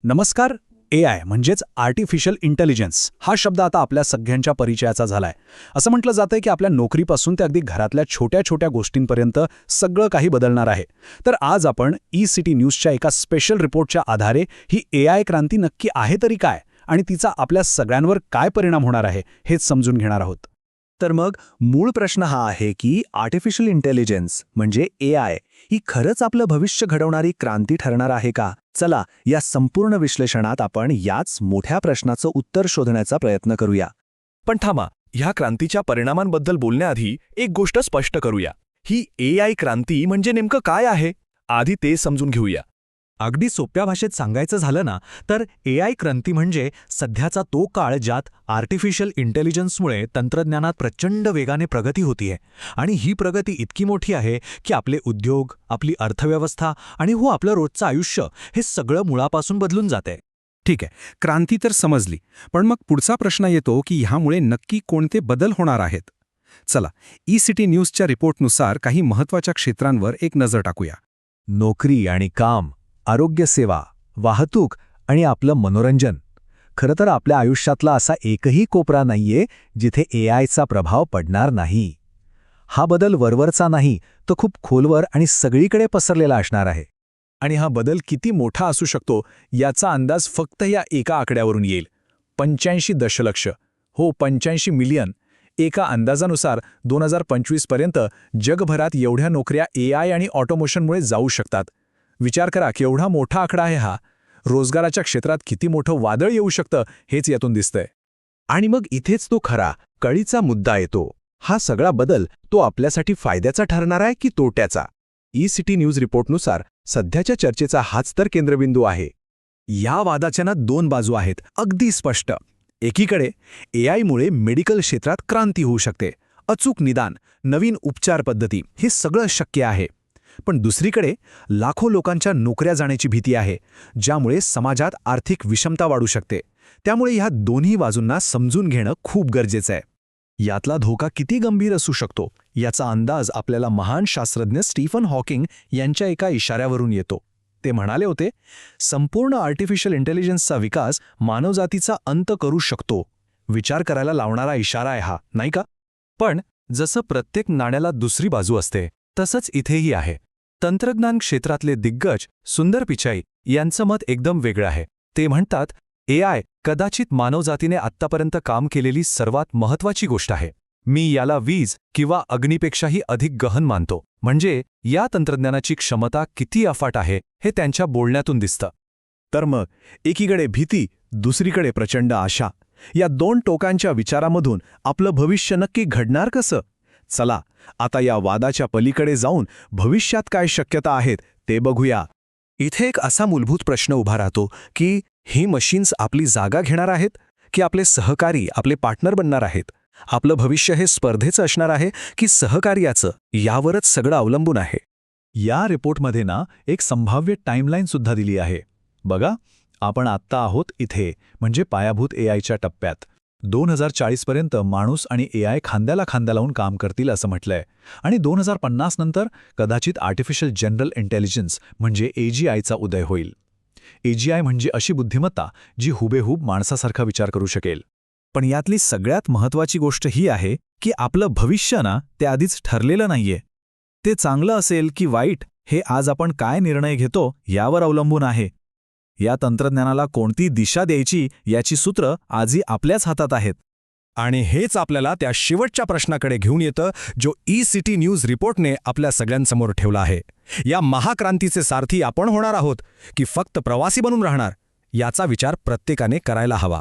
नमस्कार. AI म्हणजेच artificial intelligence हा शब्द आता आपल्या सगळ्यांच्या परिचयाचा झालाय. असं म्हटलं जातंय की आपल्या नोकरीपासून ते अगदी घरातल्या छोट्या छोट्या गोष्टींपर्यंत सगळं काही बदलणार आहे. तर आज आपण ई-सिटी न्यूजच्या एका स्पेशल रिपोर्टच्या आधारे ही AI क्रांती नक्की आहे तरी काय आणि तिचा आपल्या सगळ्यांवर काय परिणाम होणार आहे हेच समजून घेणार आहोत. तर मग मूळ प्रश्न हा आहे की आर्टिफिशियल इंटेलिजन्स म्हणजे AI ही खरंच आपलं भविष्य घडवणारी क्रांती ठरणार आहे का? चला, या संपूर्ण विश्लेषणात आपण याच मोठ्या प्रश्नाचं उत्तर शोधण्याचा प्रयत्न करूया. पण थांबा, ह्या क्रांतीच्या परिणामांबद्दल बोलण्याआधी एक गोष्ट स्पष्ट करूया. ही AI क्रांती म्हणजे नेमकं काय आहे? आधी ते समजून घेऊया. अगदी सोप्या भाषेत सांगायचं झालं ना, तर AI क्रांती म्हणजे सध्याचा तो काळ ज्यात आर्टिफिशियल इंटेलिजन्समुळे तंत्रज्ञानात प्रचंड वेगाने प्रगती होतीये. आणि ही प्रगती इतकी मोठी आहे की आपले उद्योग, आपली अर्थव्यवस्था आणि आपलं रोजचं आयुष्य हे सगळं मुळापासून बदलून जातंय. ठीक आहे, क्रांती तर समजली, पण मग पुढचा प्रश्न येतो की ह्यामुळे नक्की कोणते बदल होणार आहेत. चला, ई-सिटी न्यूजच्या रिपोर्टनुसार काही महत्त्वाच्या क्षेत्रांवर एक नजर टाकूया. नोकरी आणि काम, आरोग्यसेवा, वाहतूक आणि आपलं मनोरंजन. खरं तर आपल्या आयुष्यातला असा एकही कोपरा नाहीये जिथे AIचा प्रभाव पडणार नाही. हा बदल वरवरचा नाही, तो खूप खोलवर आणि सगळीकडे पसरलेला असणार आहे. आणि हा बदल किती मोठा असू शकतो याचा अंदाज फक्त या एका आकड्यावरून येईल. 85 दशलक्ष, 85 मिलियन. एका अंदाजानुसार 2025 पर्यंत जगभरात एवढ्या नोकऱ्या AI आणि ऑटोमेशनमुळे जाऊ शकतात. विचार करा केवढा मोठा आकडा आहे हा. रोजगाराच्या क्षेत्रात किती मोठं वादळ येऊ शकतं हेच यातून दिसतंय. आणि मग इथेच तो खरा कळीचा मुद्दा येतो. हा सगळा बदल तो आपल्यासाठी फायद्याचा ठरणार आहे की तोट्याचा? ई-सिटी न्यूज रिपोर्टनुसार सध्याच्या चर्चेचा हाच तर केंद्रबिंदू आहे. या वादाच्या ना दोन बाजू आहेत, अगदी स्पष्ट. एकीकडे AIमुळे मेडिकल क्षेत्रात क्रांती होऊ शकते. अचूक निदान, नवीन उपचार पद्धती हे सगळं शक्य आहे. पण दुसरीकडे लाखो लोकांच्या नोकऱ्या जाण्याची भीती आहे, ज्यामुळे समाजात आर्थिक विषमता वाढू शकते. त्यामुळे ह्या दोन्ही बाजूंना समजून घेणं खूप गरजेचं आहे. यातला धोका किती गंभीर असू शकतो याचा अंदाज आपल्याला महान शास्त्रज्ञ स्टीफन हॉकिंग यांच्या एका इशाऱ्यावरून येतो. ते म्हणाले होते, संपूर्ण आर्टिफिशियल इंटेलिजन्सचा विकास मानवजातीचा अंत करू शकतो. विचार करायला लावणारा इशारा आहे हा, नाही का? पण जसं प्रत्येक नाण्याला दुसरी बाजू असते, तसंच इथेही आहे. तंत्रज्ञान क्षेत्रातले दिग्गज सुंदर पिचाई यांचं मत एकदम वेगळं आहे. ते म्हणतात, AI कदाचित मानवजातीने आत्तापर्यंत काम केलेली सर्वात महत्त्वाची गोष्ट आहे. मी याला वीज किंवा अग्नीपेक्षाही अधिक गहन मानतो. म्हणजे या तंत्रज्ञानाची क्षमता किती अफाट आहे हे त्यांच्या बोलण्यातून दिसतं. तर मग एकीकडे भीती, दुसरीकडे प्रचंड आशा. या दोन टोकांच्या विचारामधून आपलं भविष्य नक्की घडणार कसं? चला, आता या वादाच्या पलीकडे जाऊन भविष्यात काय शक्यता आहेत ते बघूया. इथे एक असा मूलभूत प्रश्न उभा राहतो की ही मशीन्स आपली जागा घेणार आहेत की आपले सहकारी, आपले पार्टनर बनणार आहेत? आपलं भविष्य हे स्पर्धेचं असणार आहे की सहकार्याचं? यावरच सगळं अवलंबून आहे. या रिपोर्टमध्ये ना एक संभाव्य टाईमलाईन सुद्धा दिली आहे. बघा, आपण आत्ता आहोत इथे, म्हणजे पायाभूत AIच्या टप्प्यात. 2040 पर्यंत माणूस आणि AI खांद्याला खांदा लावून काम करतील असं म्हटलंय. आणि 2050 नंतर कदाचित आर्टिफिशियल जनरल इंटेलिजन्स म्हणजे AGIचा उदय होईल. AGI म्हणजे अशी बुद्धिमत्ता जी हुबेहूब माणसासारखा विचार करू शकेल. पण यातली सगळ्यात महत्त्वाची गोष्ट ही आहे की आपलं भविष्य ना ते आधीच ठरलेलं नाहीये. ते चांगलं असेल की वाईट हे आज आपण काय निर्णय घेतो यावर अवलंबून आहे. या तंत्रज्ञानाला कोणती दिशा द्यायची याची सूत्र आजही आपल्याच हातात आहेत. आणि हेच आपल्याला त्या शेवटच्या प्रश्नाकडे घेऊन येतं जो ई-सिटी न्यूज रिपोर्टने आपल्या सगळ्यांसमोर ठेवला आहे. या महाक्रांतीचे सारथी आपण होणार आहोत की फक्त प्रवासी बनून राहणार? याचा विचार प्रत्येकाने करायला हवा.